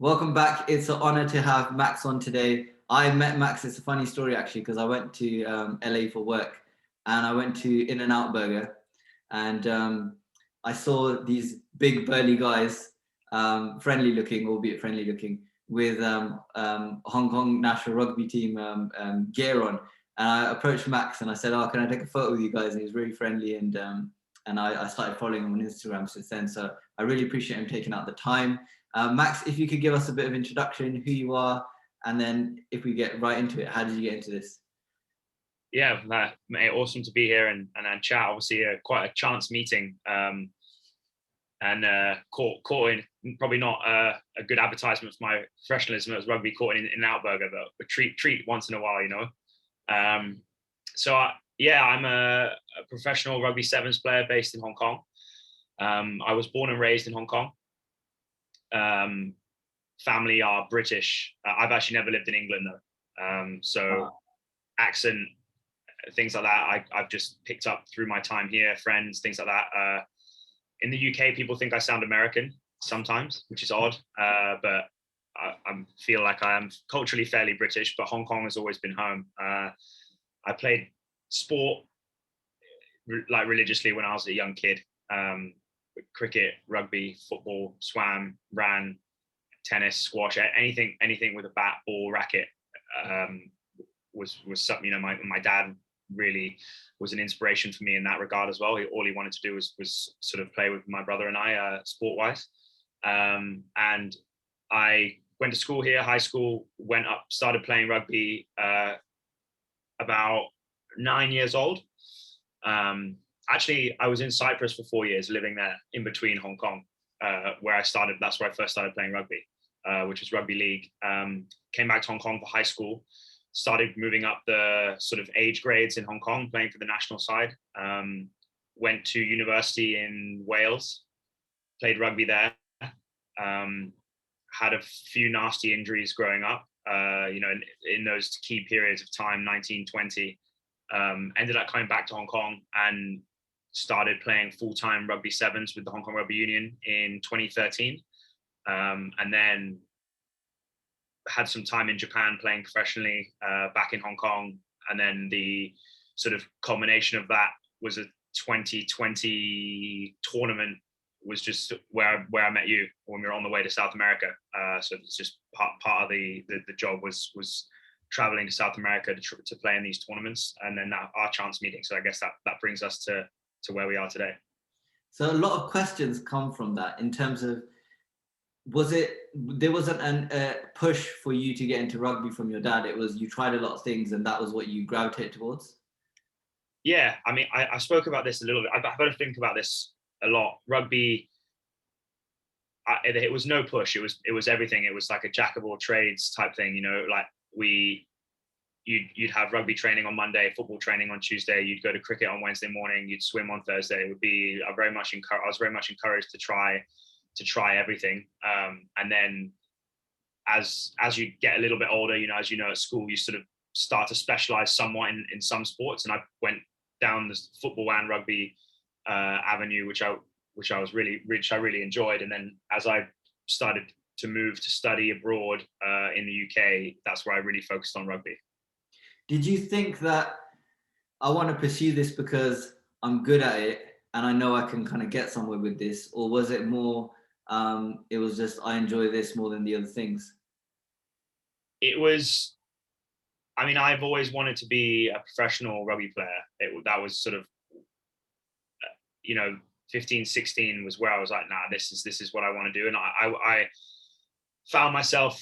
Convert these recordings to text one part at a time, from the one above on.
Welcome back. It's an honor to have Max on today. I met Max. It's a funny story actually because I went to LA for work, and I went to In-N-Out Burger, and I saw these big burly guys, friendly looking, albeit friendly looking, with Hong Kong national rugby team gear on. And I approached Max and I said, "Oh, can I take a photo with you guys?" And he was really friendly, and I started following him on Instagram since then. So I really appreciate him taking out the time. Max, if you could give us a bit of introduction, who you are, and then if we get right into it, how did you get into this? Yeah, mate, awesome to be here and chat. Obviously, quite a chance meeting, and caught in probably not a good advertisement for my professionalism as rugby, caught in In-N-Out Burger, but a treat once in a while, you know. I'm a professional rugby sevens player based in Hong Kong. I was born and raised in Hong Kong. Family are British. I've actually never lived in England though. Accent, things like that, I've just picked up through my time here, friends, things like that. In the UK, people think I sound American sometimes, which is odd, but I feel like I am culturally fairly British, but Hong Kong has always been home. I played sport like religiously when I was a young kid. Cricket, rugby, football, swam, ran, tennis, squash, anything with a bat, ball, racket was something, you know, my dad really was an inspiration for me in that regard as well. All he wanted to do was sort of play with my brother and I sport-wise. And I went to school here, high school, went up, started playing rugby about 9 years old. Actually, I was in Cyprus for 4 years, living there in between Hong Kong, where I started. That's where I first started playing rugby, which was rugby league. Came back to Hong Kong for high school, started moving up the sort of age grades in Hong Kong, playing for the national side. Went to university in Wales, played rugby there. Had a few nasty injuries growing up, you know, in those key periods of time, 1920. Ended up coming back to Hong Kong and started playing full-time rugby sevens with the Hong Kong Rugby Union in 2013. And then had some time in Japan playing professionally back in Hong Kong. And then the sort of culmination of that was a 2020 tournament, was just where I met you when we were on the way to South America. So it's just part of the job was traveling to South America to play in these tournaments, and then our chance meeting. So I guess that brings us to where we are today. So a lot of questions come from that in terms of, there wasn't a push for you to get into rugby from your dad. It was, you tried a lot of things and that was what you gravitated towards? Yeah, I mean, I spoke about this a little bit. I've had to think about this a lot. Rugby, it was no push. It was everything. It was like a jack of all trades type thing, you know, like you'd have rugby training on Monday, football training on Tuesday, you'd go to cricket on Wednesday morning, you'd swim on Thursday. It would be I was very much encouraged to try everything. And then as you get a little bit older, you know, as you know, at school, you sort of start to specialize somewhat in some sports. And I went down the football and rugby avenue, which I really enjoyed. And then as I started to move to study abroad in the UK, that's where I really focused on rugby. Did you think that I want to pursue this because I'm good at it and I know I can kind of get somewhere with this? Or was it more, it was just, I enjoy this more than the other things? It was, I mean, I've always wanted to be a professional rugby player. That was sort of, you know, 15, 16 was where I was like, nah, this is what I want to do. And I found myself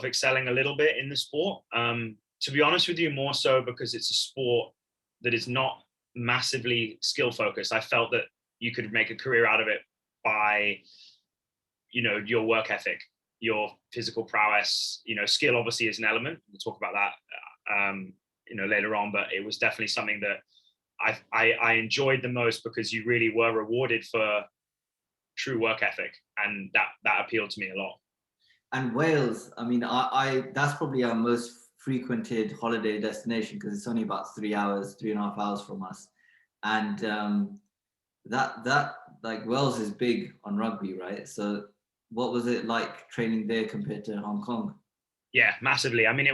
excelling a little bit in the sport. To be honest with you, more so because it's a sport that is not massively skill focused. I felt that you could make a career out of it by, you know, your work ethic, your physical prowess. You know, skill obviously is an element. We'll talk about that, you know, later on. But it was definitely something that I enjoyed the most because you really were rewarded for true work ethic, and that appealed to me a lot. And Wales, I mean, I that's probably our most frequented holiday destination because it's only about 3.5 hours from us, and that like Wales is big on rugby, right? So what was it like training there compared to Hong Kong? Yeah, massively. I mean,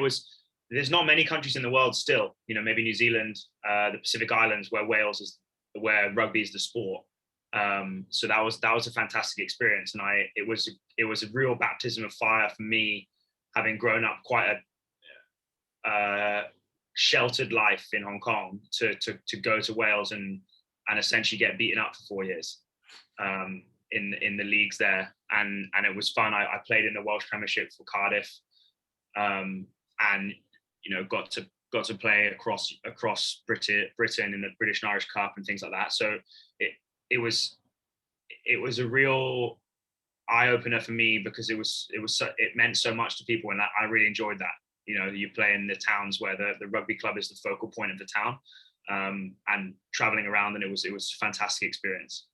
there's not many countries in the world still, maybe New Zealand, the Pacific Islands, where rugby is the sport. So that was a fantastic experience. And it was a real baptism of fire for me, having grown up quite a sheltered life in Hong Kong, to go to Wales and essentially get beaten up for 4 years in the leagues there. And it was fun. I played in the Welsh Premiership for Cardiff, and got to play across Britain in the British and Irish Cup and things like that. So it was a real eye opener for me, because it meant so much to people, and I really enjoyed that. You play in the towns where the rugby club is the focal point of the town, and traveling around, and it was a fantastic experience.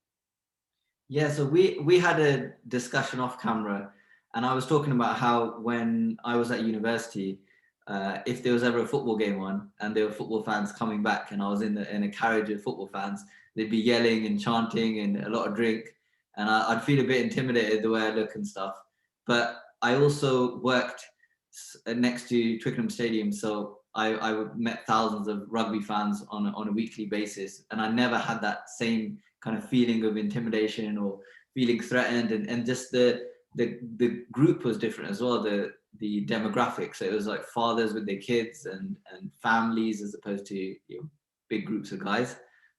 Yeah, so we had a discussion off camera, and I was talking about how when I was at university, if there was ever a football game on and there were football fans coming back, and I was in a carriage of football fans, they'd be yelling and chanting and a lot of drink, and I'd feel a bit intimidated the way I look and stuff. But I also worked next to Twickenham Stadium, so I met thousands of rugby fans on a weekly basis, and I never had that same kind of feeling of intimidation or feeling threatened, and just the group was different as well, the demographics. So it was like fathers with their kids and families, as opposed to big groups of guys.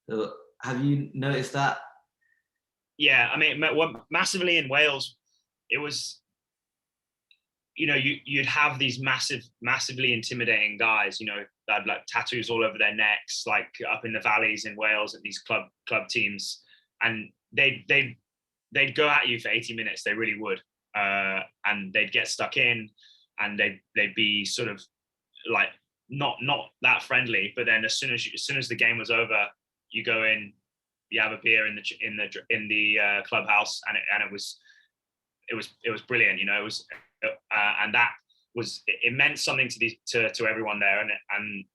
So have you noticed that? Yeah, I mean, massively in Wales, it was, you'd have these massively intimidating guys, that had like tattoos all over their necks, like up in the valleys in Wales at these club teams, and they'd go at you for 80 minutes. They really would, and they'd get stuck in, and they'd be sort of like not that friendly. But then as soon as the game was over, you go in, you have a beer in the clubhouse, and it was brilliant. It was. And that it meant something to everyone there, and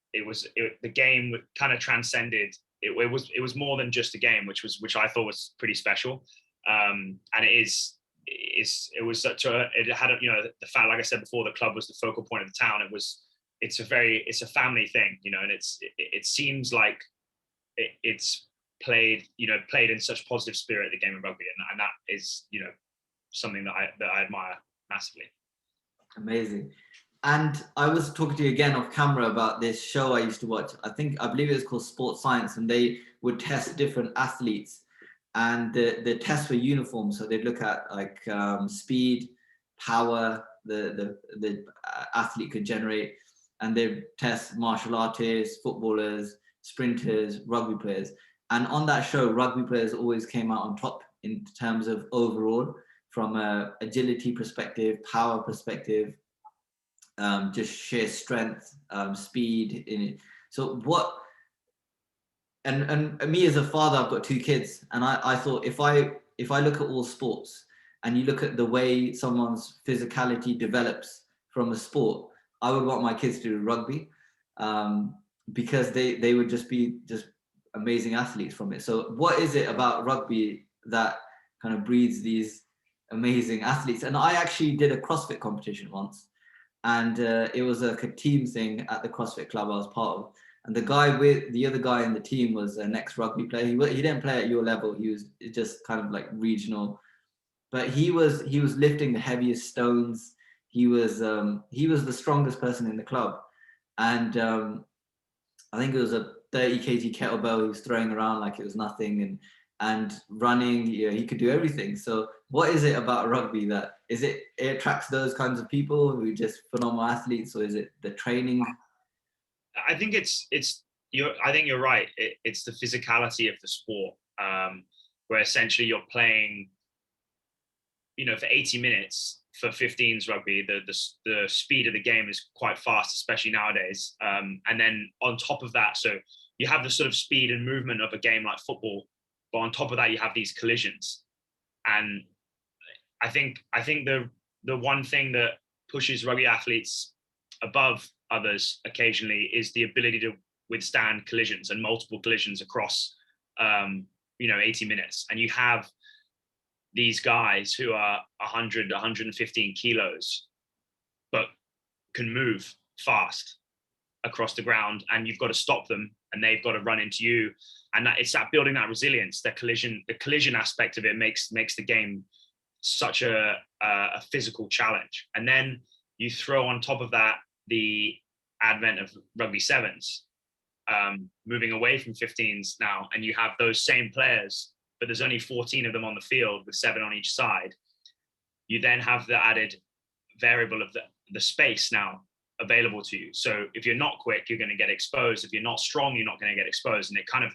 the game kind of transcended. It was more than just a game, which I thought was pretty special. And it was such a, it had the fact, like I said before, the club was the focal point of the town. It's a family thing, and it seems like it's played in such positive spirit, the game of rugby, and that is something that I admire massively. Amazing. And I was talking to you again off camera about this show I used to watch. I believe it was called Sports Science, and they would test different athletes, and the tests were uniform. So they'd look at like speed, power, the athlete could generate, and they'd test martial artists, footballers, sprinters, rugby players. And on that show, rugby players always came out on top in terms of overall, from a agility perspective, power perspective, just sheer strength, speed in it. So what, and me as a father, I've got 2 kids, and I thought, if I look at all sports and you look at the way someone's physicality develops from a sport, I would want my kids to do rugby, because they would just be amazing athletes from it. So what is it about rugby that kind of breeds these amazing athletes? And I actually did a CrossFit competition once, and it was a team thing at the CrossFit club I was part of. And the other guy in the team was an ex-rugby player. He didn't play at your level. He was just kind of like regional, but he was lifting the heaviest stones. He was the strongest person in the club, and I think it was a 30 kg kettlebell he was throwing around like it was nothing, and running, he could do everything. So what is it about rugby that it attracts those kinds of people who are just phenomenal athletes, or is it the training? I think I think you're right. It's the physicality of the sport, where essentially you're playing, for 80 minutes for 15s rugby. The speed of the game is quite fast, especially nowadays. And then on top of that, so you have the sort of speed and movement of a game like football, but on top of that, you have these collisions. And I think the one thing that pushes rugby athletes above others occasionally is the ability to withstand collisions, and multiple collisions across 80 minutes. And you have these guys who are 100, 115 kilos, but can move fast across the ground, and you've got to stop them, and they've got to run into you. And it's that building that resilience, the collision aspect of it makes the game such a physical challenge. And then you throw on top of that the advent of rugby sevens, moving away from 15s now, and you have those same players, but there's only 14 of them on the field with 7 on each side. You then have the added variable of the space now available to you. So if you're not quick, you're going to get exposed. If you're not strong, you're not going to get exposed. And it kind of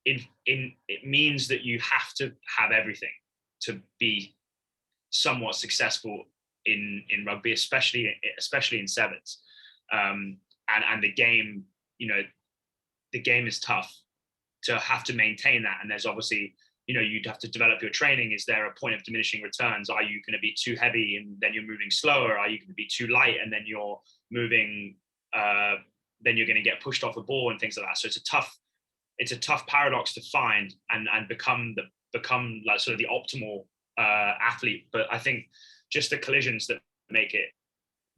it means that you have to have everything to be somewhat successful in rugby, especially in sevens. And the game, the game is tough to have to maintain that. And there's obviously, you'd have to develop your training. Is there a point of diminishing returns? Are you going to be too heavy and then you're moving slower? Are you going to be too light and then you're moving, then you're going to get pushed off the ball and things like that. So it's a tough paradox to find and become like sort of the optimal athlete. But I think just the collisions that make it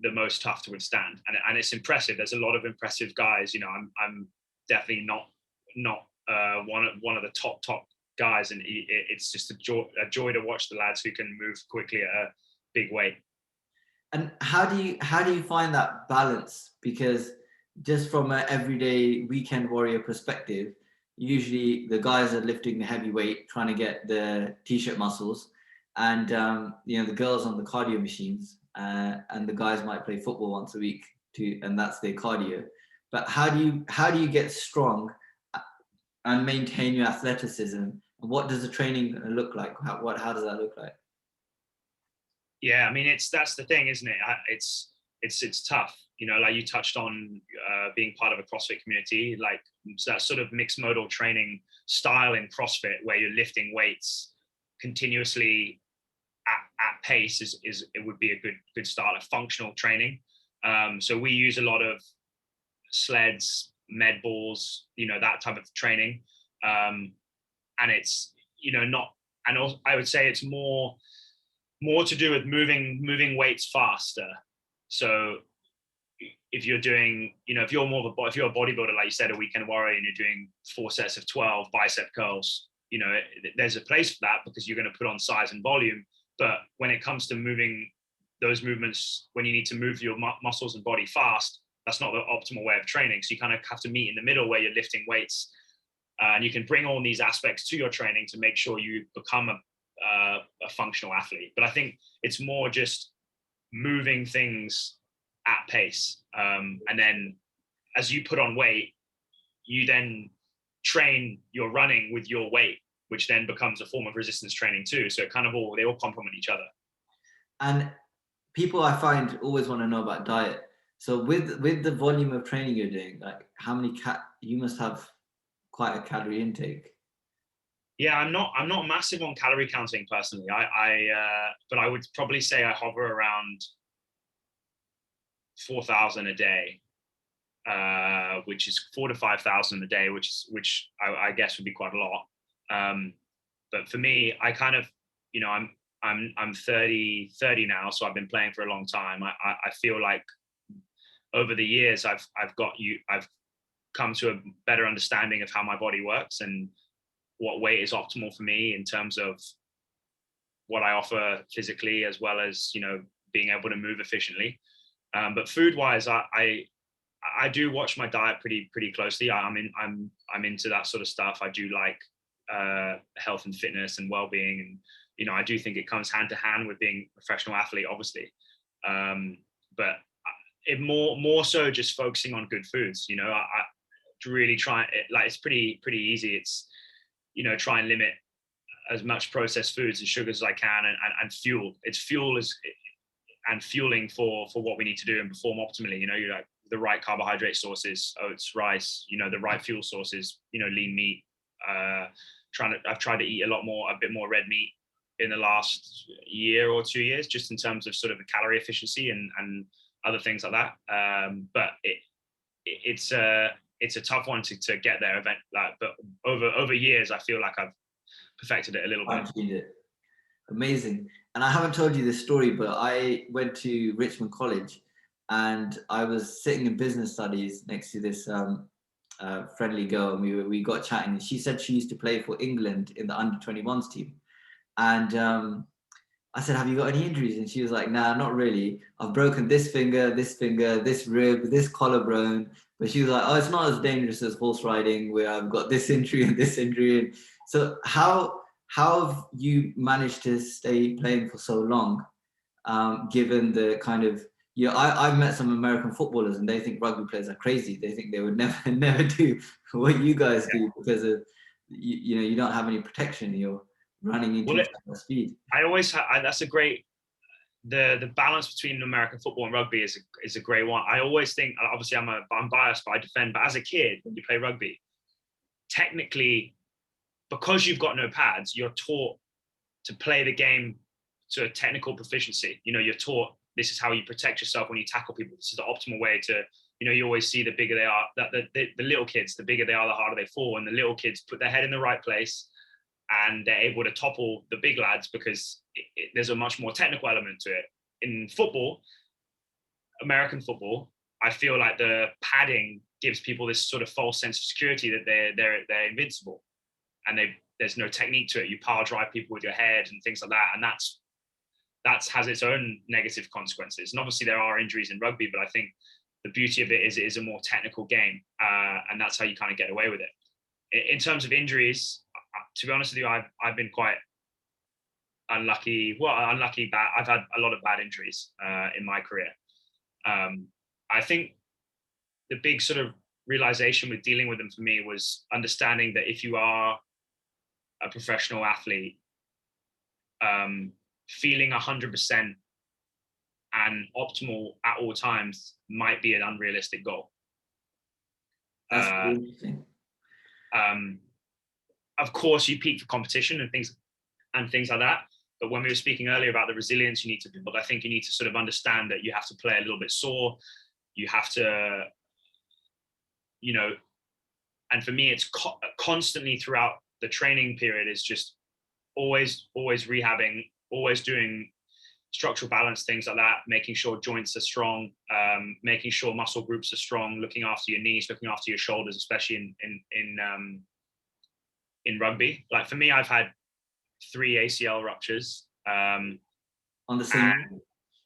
the most tough to withstand. And it's impressive. There's a lot of impressive guys. I'm definitely not one of the top guys, and it's just a joy to watch the lads who can move quickly at a big weight. And how do you find that balance? Because just from an everyday weekend warrior perspective, usually the guys are lifting the heavy weight, trying to get the t-shirt muscles, and the girls on the cardio machines, and the guys might play football once a week too, and that's their cardio. But how do you get strong and maintain your athleticism? And what does the training look like? How does that look like? Yeah, I mean, that's the thing, isn't it? It's tough. Like you touched on, being part of a CrossFit community, like that sort of mixed modal training style in CrossFit, where you're lifting weights continuously at pace it would be a good start of functional training. So we use a lot of sleds, med balls, that type of training, and it's not, and also, I would say it's more to do with moving weights faster. So if you're doing, if you're if you're a bodybuilder, like you said, a weekend warrior, and you're doing 4 sets of 12 bicep curls, there's a place for that because you're going to put on size and volume. But when it comes to moving those movements, when you need to move your muscles and body fast, that's not the optimal way of training. So you kind of have to meet in the middle where you're lifting weights, and you can bring all these aspects to your training to make sure you become a functional athlete. But I think it's more just moving things at pace, and then as you put on weight, you then train your running with your weight, which then becomes a form of resistance training too. So it kind of they all complement each other. And people, I find, always want to know about diet. So with the volume of training you're doing, like how many you must have quite a calorie intake. Yeah, I'm not massive on calorie counting personally. But I would probably say I hover around 4,000 a day, which is 4,000 to 5,000 a day, which I guess would be quite a lot. But for me, I kind of, I'm 30 now, so I've been playing for a long time. I feel like over the years I've come to a better understanding of how my body works and what weight is optimal for me in terms of what I offer physically, as well as being able to move efficiently. But food wise, I do watch my diet pretty closely. I'm into that sort of stuff. I do like health and fitness and well-being, and I do think it comes hand to hand with being a professional athlete, obviously. But it more so just focusing on good foods. I really try it. Like, it's pretty easy. It's try and limit as much processed foods and sugars as I can, and fuel. It's fuel and fueling for what we need to do and perform optimally. You like the right carbohydrate sources, oats, rice. The right fuel sources. Lean meat. I've tried to eat a bit more red meat in the last year or 2 years, just in terms of sort of the calorie efficiency and other things like that. But it's a tough one to get there. But over years, I feel like I've perfected it a little bit. Amazing. And I haven't told you this story, but I went to Richmond College and I was sitting in business studies next to this friendly girl, and we got chatting. And she said she used to play for England in the under-21s team. And I said, "Have you got any injuries?" And she was like, "Nah, not really. I've broken this finger, this rib, this collarbone." But she was like, "Oh, it's not as dangerous as horse riding, where I've got this injury and this injury." And so how have you managed to stay playing for so long, given the kind of, I've met some American footballers and they think rugby players are crazy. They think they would never never do what you guys do because of you don't have any protection. You're running into speed. I always that's a great, the balance between American football and rugby is a great one. I always think, obviously I'm biased, but I defend. But as a kid, when you play rugby, technically, because you've got no pads, you're taught to play the game to a technical proficiency. You're taught this is how you protect yourself when you tackle people. This is the optimal way to, you always see the bigger they are, that the little kids, the bigger they are, the harder they fall. And the little kids put their head in the right place and they're able to topple the big lads because there's a much more technical element to it. In football, American football, I feel like the padding gives people this sort of false sense of security that they're invincible, and there's no technique to it. You power drive people with your head and things like that, and that has its own negative consequences. And obviously there are injuries in rugby, but I think the beauty of it is a more technical game, and that's how you kind of get away with it. In terms of injuries, to be honest with you, I've been quite unlucky. Well, unlucky, bad. I've had a lot of bad injuries in my career. I think the big sort of realization with dealing with them for me was understanding that if you are a professional athlete, feeling 100% and optimal at all times might be an unrealistic goal. That's really interesting. Of course, you peak for competition and things like that. But when we were speaking earlier about the resilience you need to build, I think you need to sort of understand that you have to play a little bit sore. You have to, and for me, it's constantly throughout the training period is just always rehabbing, always doing structural balance, things like that, making sure joints are strong, making sure muscle groups are strong, looking after your knees, looking after your shoulders, especially in rugby. Like for me, I've had 3 ACL ruptures. On the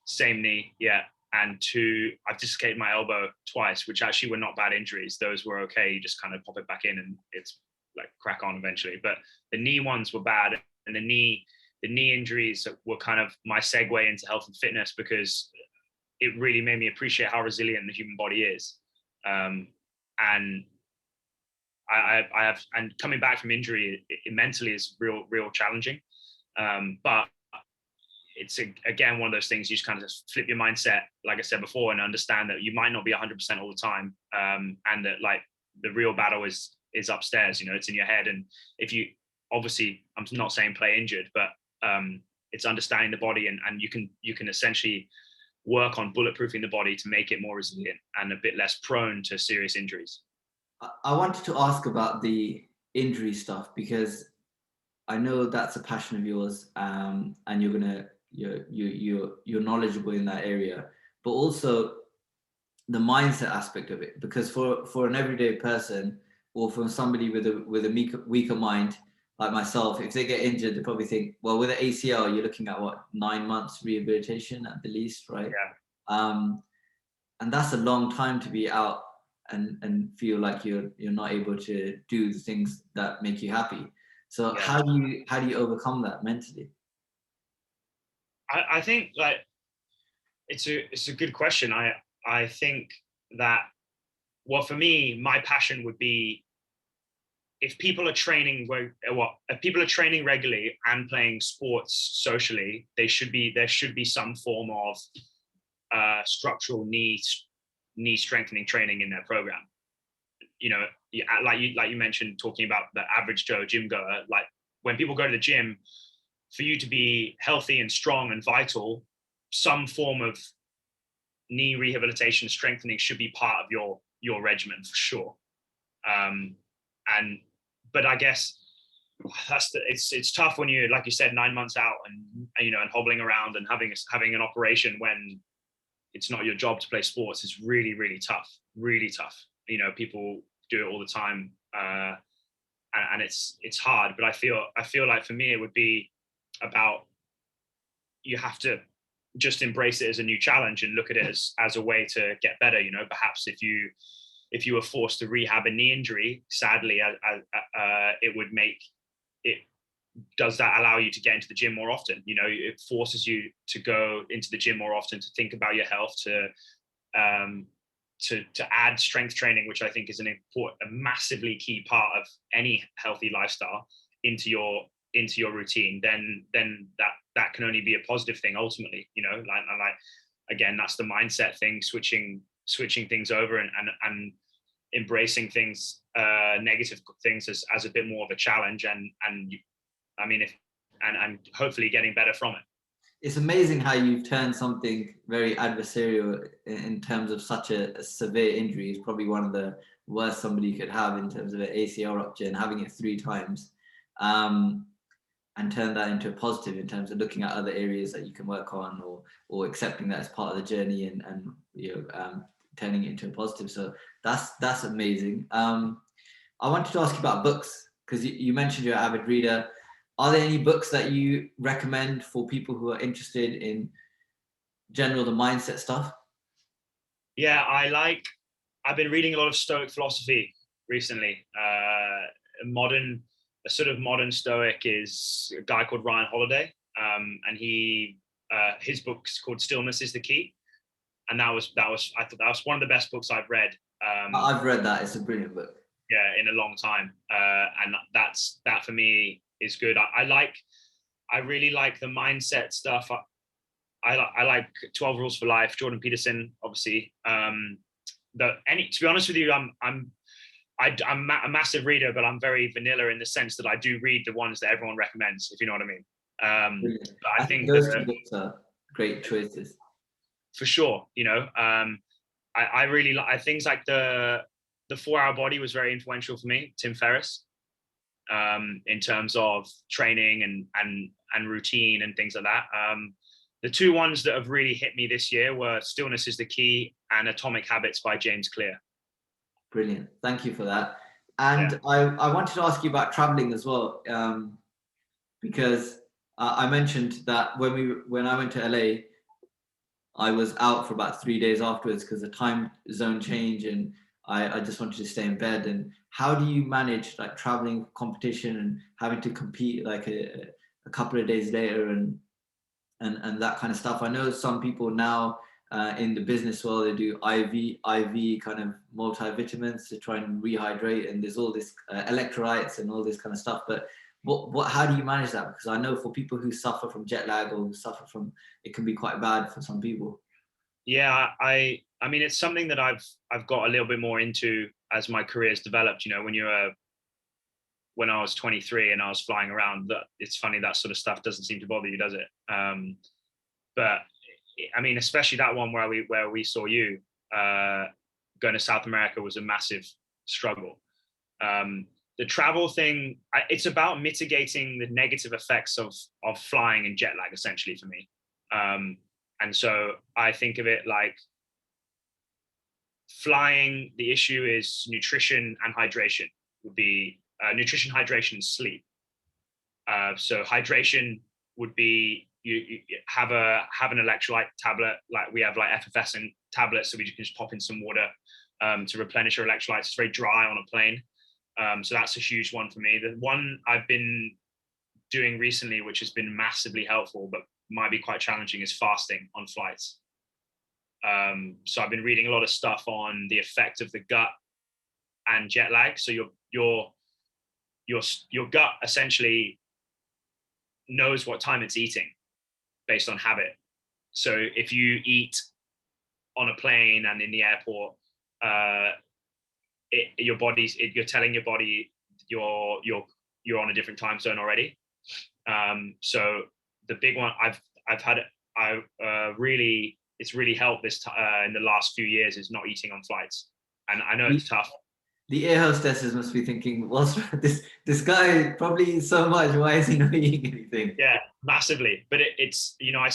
same knee, yeah. And 2, I've dislocated my elbow twice, which actually were not bad injuries. Those were okay. You just kind of pop it back in and it's like crack on eventually. But the knee ones were bad. And the knee injuries were kind of my segue into health and fitness, because it really made me appreciate how resilient the human body is. And I have, and coming back from injury, it mentally is real challenging. But it's again one of those things you just kind of just flip your mindset, like I said before, and understand that you might not be 100% all the time, and that like the real battle is upstairs. It's in your head. And if you, obviously, I'm not saying play injured, but it's understanding the body, and you can essentially work on bulletproofing the body to make it more resilient and a bit less prone to serious injuries. I wanted to ask about the injury stuff because I know that's a passion of yours, and you're knowledgeable in that area, but also the mindset aspect of it. Because for an everyday person, or from somebody with a weaker mind like myself, if they get injured, they probably think, well, with an ACL, you're looking at 9 months rehabilitation at the least, right? Yeah. And that's a long time to be out and feel like you're not able to do the things that make you happy. So yeah. How do you overcome that mentally? I think like it's a good question. I think that, well, for me, my passion would be if people are training regularly and playing sports socially, there should be some form of structural knee strengthening training in their program. Like you mentioned, talking about the average Joe gym goer, like when people go to the gym, for you to be healthy and strong and vital, some form of knee rehabilitation strengthening should be part of your regimen for sure. But I guess it's tough when you, like you said, 9 months out and and hobbling around and having an operation when it's not your job to play sports is really, really tough, really tough. People do it all the time, and it's hard. But I feel like for me, it would be about, you have to just embrace it as a new challenge and look at it as a way to get better. Perhaps if you were forced to rehab a knee injury, sadly, it would make it. Does that allow you to get into the gym more often? It forces you to go into the gym more often, to think about your health, to add strength training, which I think is a massively key part of any healthy lifestyle, into your routine. Then that can only be a positive thing ultimately. Like again, that's the mindset thing, switching things over and embracing things, negative things as a bit more of a challenge, and hopefully getting better from it. It's amazing how you've turned something very adversarial in terms of such a severe injury. It's probably one of the worst somebody could have in terms of an ACL rupture, and having it 3 times, and turn that into a positive in terms of looking at other areas that you can work on, or accepting that as part of the journey, and turning it into a positive. So that's amazing. I wanted to ask you about books, because you mentioned you're an avid reader. Are there any books that you recommend for people who are interested in general, the mindset stuff? Yeah, I've been reading a lot of Stoic philosophy recently. A sort of modern Stoic is a guy called Ryan Holiday, and his book's called Stillness is the Key, and I thought that was one of the best books I've read. I've read that. It's a brilliant book. Yeah, in a long time, and that for me is good. I really like the mindset stuff. I like 12 Rules for Life, Jordan Peterson, obviously. To be honest with you, I'm a massive reader, but I'm very vanilla in the sense that I do read the ones that everyone recommends, if you know what I mean. But I think those 2 books are great choices. For sure, I really like things like the 4-Hour Body was very influential for me, Tim Ferriss, in terms of training and routine and things like that. The 2 ones that have really hit me this year were Stillness is the Key and Atomic Habits by James Clear. Brilliant. Thank you for that. And yeah. I wanted to ask you about traveling as well, because I mentioned that when I went to LA, I was out for about 3 days afterwards because the time zone change, and I just wanted to stay in bed. And how do you manage like traveling competition and having to compete like a couple of days later and that kind of stuff? I know some people now in the business world, they do IV kind of multivitamins to try and rehydrate, and there's all this electrolytes and all this kind of stuff. But how do you manage that? Because I know for people who suffer from jet lag or who suffer from, it can be quite bad for some people. Yeah, I mean, it's something that I've got a little bit more into as my career has developed. When I was 23 and I was flying around, it's funny, that sort of stuff doesn't seem to bother you, does it? But I mean, especially that one where we saw you going to South America was a massive struggle. The travel thing, it's about mitigating the negative effects of flying and jet lag, essentially, for me. And so I think of it like flying, the issue is nutrition and hydration would be nutrition, hydration, and sleep. So hydration would be you have an electrolyte tablet, like we have like effervescent tablets, so we can just pop in some water to replenish your electrolytes. It's very dry on a plane. So that's a huge one for me. The one I've been doing recently, which has been massively helpful, but might be quite challenging, is fasting on flights. So I've been reading a lot of stuff on the effect of the gut and jet lag. So your gut essentially knows what time it's eating based on habit. So if you eat on a plane and in the airport, you're telling your body you're on a different time zone already. So the big one it's really helped this in the last few years is not eating on flights. And I know it's tough. The air hostesses must be thinking, what's this guy probably eats so much, why is he not eating anything? Yeah, massively. But it's, you know, I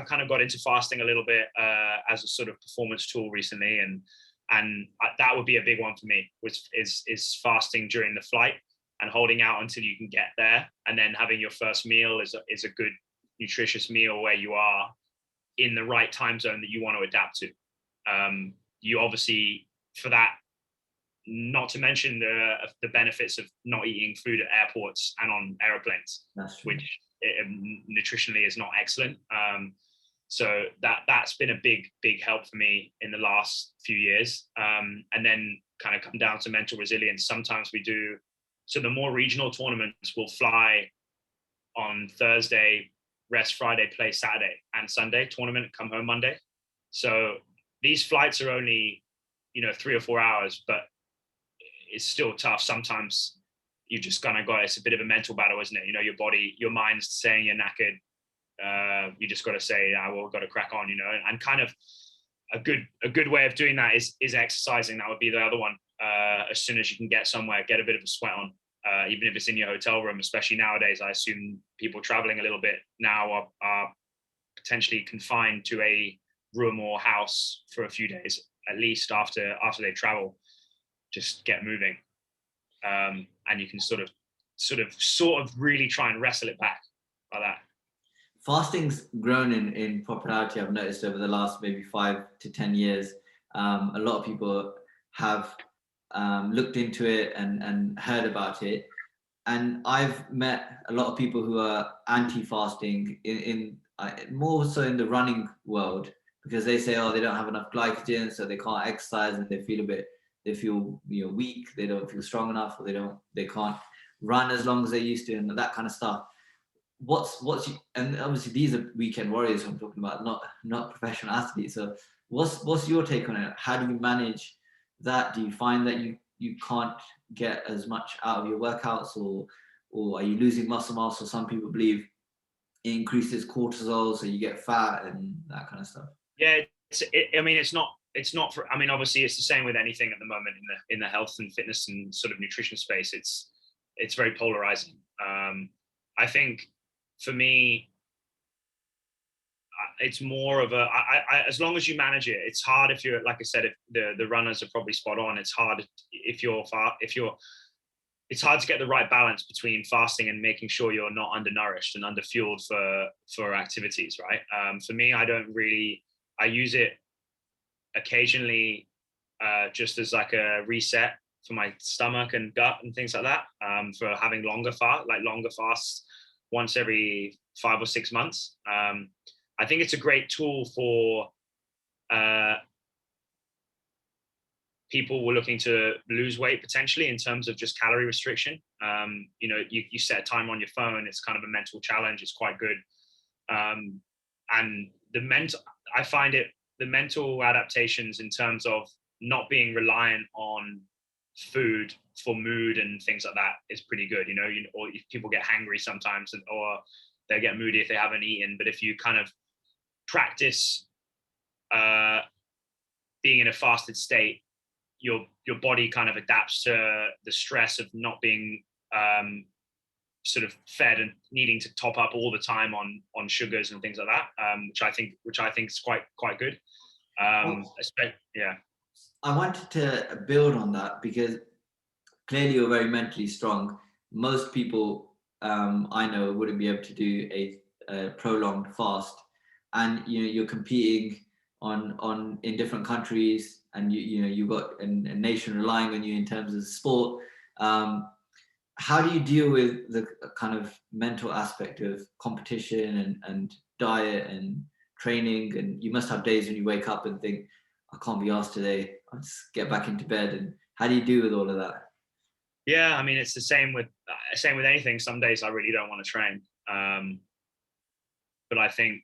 kind of got into fasting a little bit as a sort of performance tool recently, and that would be a big one for me, which is fasting during the flight and holding out until you can get there, and then having your first meal is a good nutritious meal where you are in the right time zone that you want to adapt to. You obviously, for that, not to mention the benefits of not eating food at airports and on airplanes, which nutritionally is not excellent. So that's been a big help for me in the last few years. And then kind of come down to mental resilience. Sometimes we do, so the more regional tournaments will fly on Thursday, rest Friday, play Saturday and Sunday, tournament, come home Monday. So these flights are only, 3 or 4 hours, but it's still tough. Sometimes you just kind of got, it's a bit of a mental battle, isn't it? Your body, your mind's saying you're knackered. You just got to say, we've got to crack on, and kind of a good way of doing that is exercising. That would be the other one. As soon as you can get somewhere, get a bit of a sweat on, even if it's in your hotel room, especially nowadays. I assume people traveling a little bit now are potentially confined to a room or house for a few days, at least after they travel. Just get moving, and you can sort of really try and wrestle it back like that. Fasting's grown in popularity, I've noticed, over the last maybe 5 to 10 years. A lot of people have looked into it and heard about it. And I've met a lot of people who are anti-fasting in more so in the running world, because they say, they don't have enough glycogen, so they can't exercise, and they feel weak, they don't feel strong enough, or they can't run as long as they used to, and that kind of stuff. And obviously these are weekend warriors who I'm talking about, not professional athletes. So what's your take on it? How do you manage that? Do you find that you can't get as much out of your workouts, or are you losing muscle mass? Or some people believe it increases cortisol, so you get fat and that kind of stuff. Yeah, it's not for, obviously it's the same with anything at the moment in the health and fitness and sort of nutrition space. It's very polarizing. I think for me, it's more of as long as you manage it. It's hard if you're, like I said, if the runners are probably spot on. It's hard it's hard to get the right balance between fasting and making sure you're not undernourished and underfueled for activities, right? For me, I use it occasionally, just as like a reset for my stomach and gut and things like that, for having longer fasts once every 5 or 6 months. I think it's a great tool for people who are looking to lose weight potentially, in terms of just calorie restriction. You set a time on your phone. It's kind of a mental challenge. It's quite good. And I find the mental adaptations in terms of not being reliant on food for mood and things like that is pretty good. Or if people get hangry sometimes, or they get moody if they haven't eaten. But if you kind of practice being in a fasted state, your body kind of adapts to the stress of not being sort of fed and needing to top up all the time on sugars and things like that, which I think is quite good. Yeah. I wanted to build on that, because clearly you're very mentally strong. Most people I know wouldn't be able to do a prolonged fast, and you're competing in different countries, and you've got a nation relying on you in terms of sport. How do you deal with the kind of mental aspect of competition and diet and training? And you must have days when you wake up and think, I can't be asked today, I'll just get back into bed. And how do you deal with all of that? Yeah, it's the same with anything. Some days I really don't want to train, but I think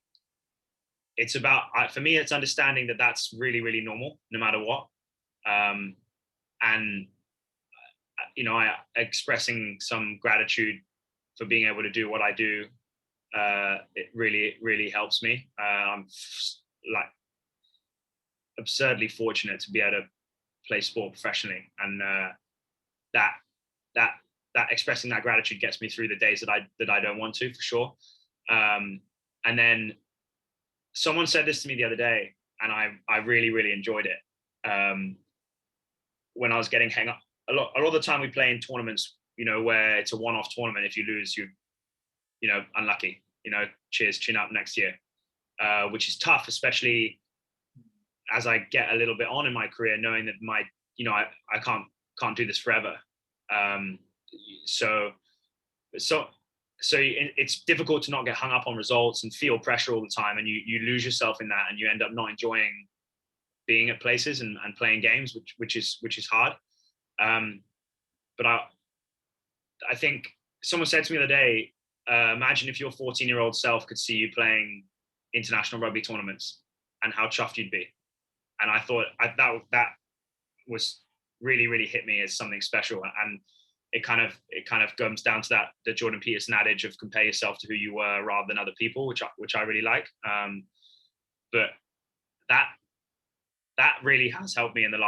it's about, for me, it's understanding that that's really, really normal, no matter what. And I expressing some gratitude for being able to do what I do. It really, really helps me. I'm like absurdly fortunate to be able to play sport professionally, and that expressing that gratitude gets me through the days that I don't want to, for sure. And then someone said this to me the other day, and I really enjoyed it. When I was getting hang up, a lot of the time we play in tournaments, where it's a one-off tournament. If you lose, you're unlucky. Cheers, chin up next year, which is tough, especially as I get a little bit on in my career, knowing that I can't do this forever. So it's difficult to not get hung up on results and feel pressure all the time, and you lose yourself in that, and you end up not enjoying being at places and playing games, which is hard. But I think someone said to me the other day, imagine if your 14-year-old self could see you playing international rugby tournaments and how chuffed you'd be. And I thought that was really hit me as something special. And it kind of comes down to the Jordan Peterson adage of compare yourself to who you were rather than other people, which I really like. But that really has helped me in the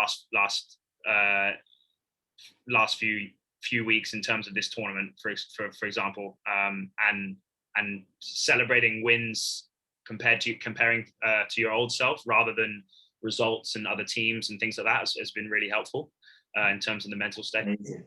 last few weeks in terms of this tournament, for example, and celebrating wins comparing to your old self rather than results and other teams and things like that has been really helpful in terms of the mental state. Amazing.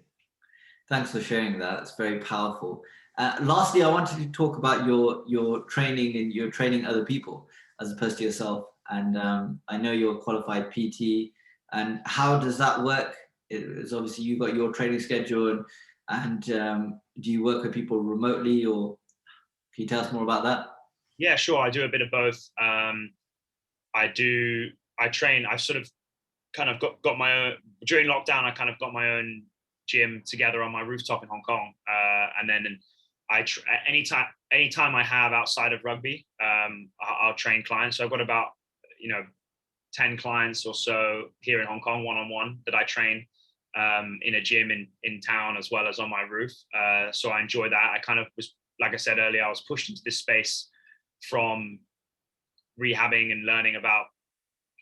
Thanks for sharing that. It's very powerful. Lastly, I wanted to talk about your training and your training other people as opposed to yourself. And I know you're a qualified PT. And how does that work? It's obviously you've got your training schedule, and do you work with people remotely, or can you tell us more about that? Yeah, sure. I do a bit of both. I train. I've sort of kind of got my own, during lockdown. I kind of got my own gym together on my rooftop in Hong Kong, and then anytime I have outside of rugby, I'll train clients. So I've got about 10 clients or so here in Hong Kong, one-on-one, that I train in a gym in town as well as on my roof. So I enjoy that. I kind of was, like I said earlier, I was pushed into this space from rehabbing and learning about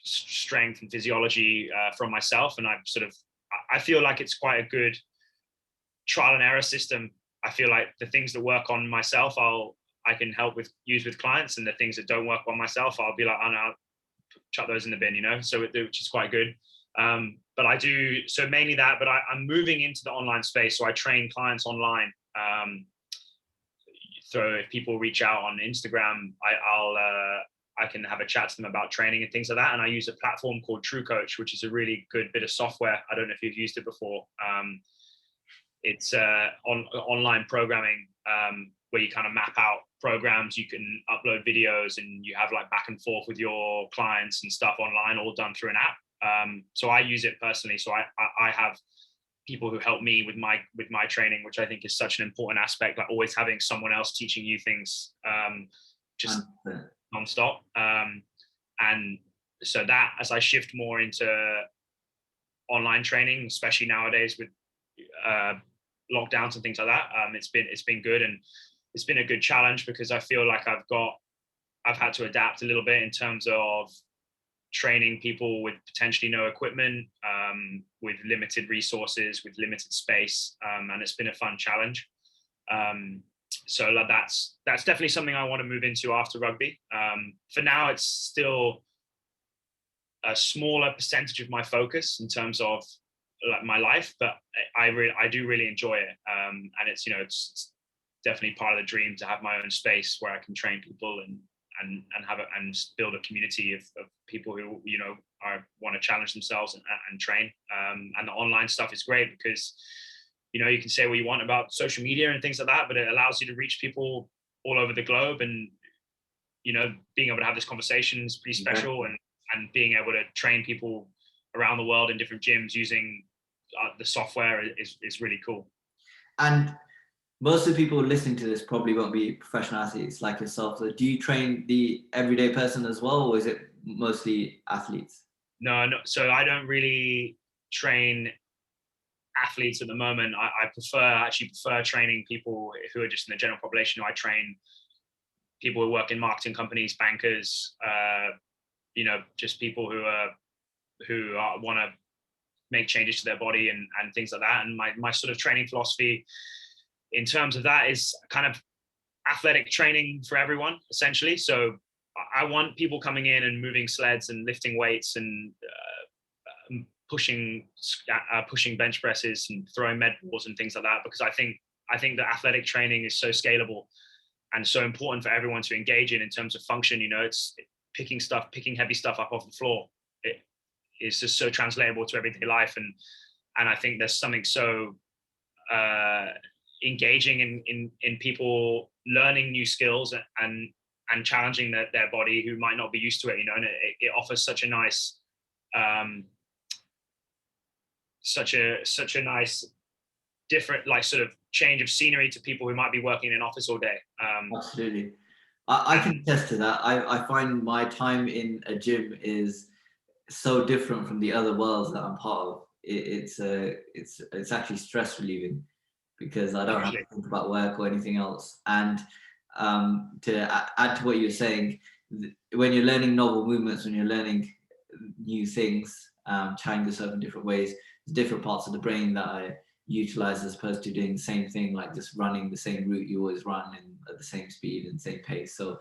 strength and physiology from myself, and I feel like it's quite a good trial and error system. I feel like the things that work on myself, I can use with clients, and the things that don't work on myself, I'll be like, oh no, chuck those in the bin, So which is quite good. But I do so mainly that, but I'm moving into the online space, so I train clients online. So if people reach out on Instagram, I can have a chat to them about training and things like that. And I use a platform called True Coach, which is a really good bit of software. I don't know if you've used it before. It's online programming where you kind of map out programs. You can upload videos, and you have like back and forth with your clients and stuff online, all done through an app. So I use it personally. So I have people who help me with my training, which I think is such an important aspect, like always having someone else teaching you things just nonstop. And so that, as I shift more into online training, especially nowadays with lockdowns and things like that, it's been good, and it's been a good challenge because I feel like I've had to adapt a little bit in terms of training people with potentially no equipment, with limited resources, with limited space, and it's been a fun challenge. So that's definitely something I want to move into after rugby. For now, it's still a smaller percentage of my focus in terms of like my life, but I do really enjoy it, and it's it's definitely part of the dream to have my own space where I can train people and build a community of people who want to challenge themselves and train. And the online stuff is great because you can say what you want about social media and things like that, but it allows you to reach people all over the globe, and being able to have this conversation is pretty special, and being able to train people around the world in different gyms using the software is really cool. And most of the people listening to this probably won't be professional athletes like yourself. So do you train the everyday person as well, or is it mostly athletes? No. So I don't really train athletes at the moment. I prefer training people who are just in the general population. I train people who work in marketing companies, bankers, just people who want to make changes to their body and things like that. And my sort of training philosophy in terms of that is kind of athletic training for everyone, essentially. So I want people coming in and moving sleds and lifting weights and pushing bench presses and throwing med balls and things like that, because I think that athletic training is so scalable and so important for everyone to engage in terms of function. You know, it's picking heavy stuff up off the floor. It is just so translatable to everyday life, and I think there's something so engaging in people learning new skills and challenging their body who might not be used to it. You know, and it offers such a nice such a nice different, like, sort of change of scenery to people who might be working in an office all day. Absolutely. I can attest to that. I find my time in a gym is so different from the other worlds that I'm part of. It's actually stress relieving, because I don't have to think about work or anything else. And to add to what you're saying, when you're learning novel movements, when you're learning new things, challenging yourself in different ways, there's different parts of the brain that I utilize as opposed to doing the same thing, like just running the same route you always run and at the same speed and same pace. So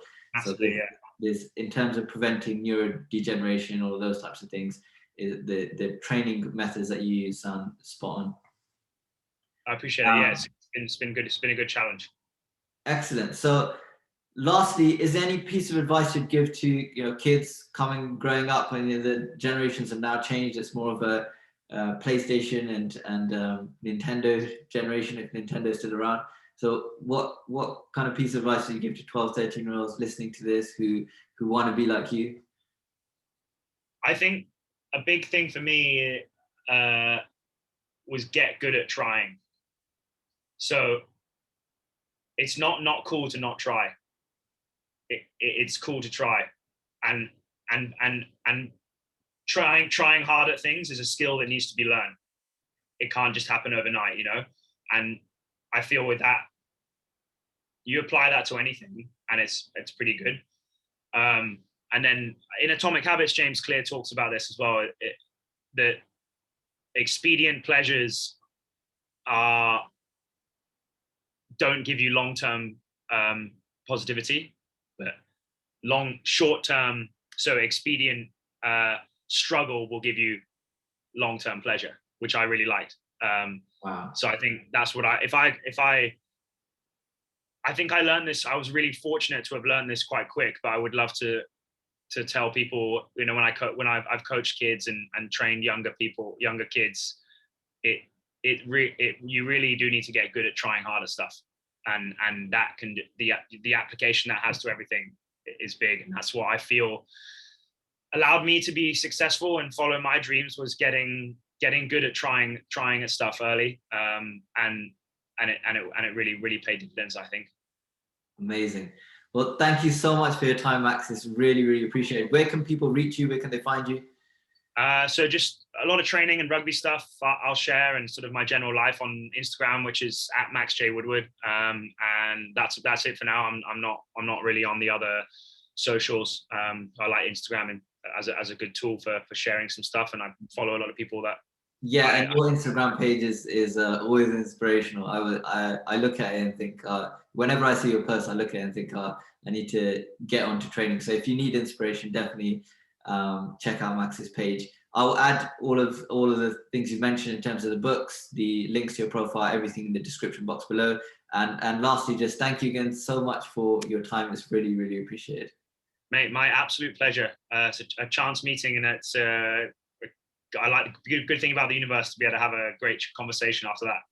there's in terms of preventing neurodegeneration or those types of things, the training methods that you use sound spot on. I appreciate it. Yeah, it's been good. It's been a good challenge. Excellent. So lastly, is there any piece of advice you'd give to kids growing up, and the generations have now changed? It's more of a PlayStation and Nintendo generation, if Nintendo's still around. So what kind of piece of advice do you give to 12, 13-year-olds listening to this who want to be like you? I think a big thing for me was get good at trying. So it's not cool to not try. It's cool to try, and trying hard at things is a skill that needs to be learned. It can't just happen overnight, you know. And I feel with that, you apply that to anything, and it's pretty good. And then in Atomic Habits, James Clear talks about this as well. That expedient pleasures don't give you long-term positivity, but short-term. So expedient struggle will give you long-term pleasure, which I really liked. Wow. So I think that's what I think I learned this. I was really fortunate to have learned this quite quick, but I would love to tell people, you know, when I've coached kids and trained younger kids, you really do need to get good at trying harder stuff, and that can the application that has to everything is big, and that's what I feel allowed me to be successful and follow my dreams, was getting good at trying at stuff early, and it really paid dividends, I think. Amazing. Well, thank you so much for your time, Max. It's really appreciated. Where can people reach you? Where can they find you? So just a lot of training and rugby stuff I'll share, and sort of my general life on Instagram, which is @MaxJWoodward. And that's it for now. I'm not really on the other socials. I like Instagram as a good tool for sharing some stuff, and I follow a lot of people that. Yeah, and your Instagram page is always inspirational. I look at it and think, whenever I see your post, I look at it and think, I need to get onto training. So if you need inspiration, definitely check out Max's page. I'll add all of the things you mentioned in terms of the books, the links to your profile, everything in the description box below. And lastly, just thank you again so much for your time. It's really appreciated. Mate, my absolute pleasure. It's a chance meeting, and it's I like the good thing about the universe to be able to have a great conversation after that.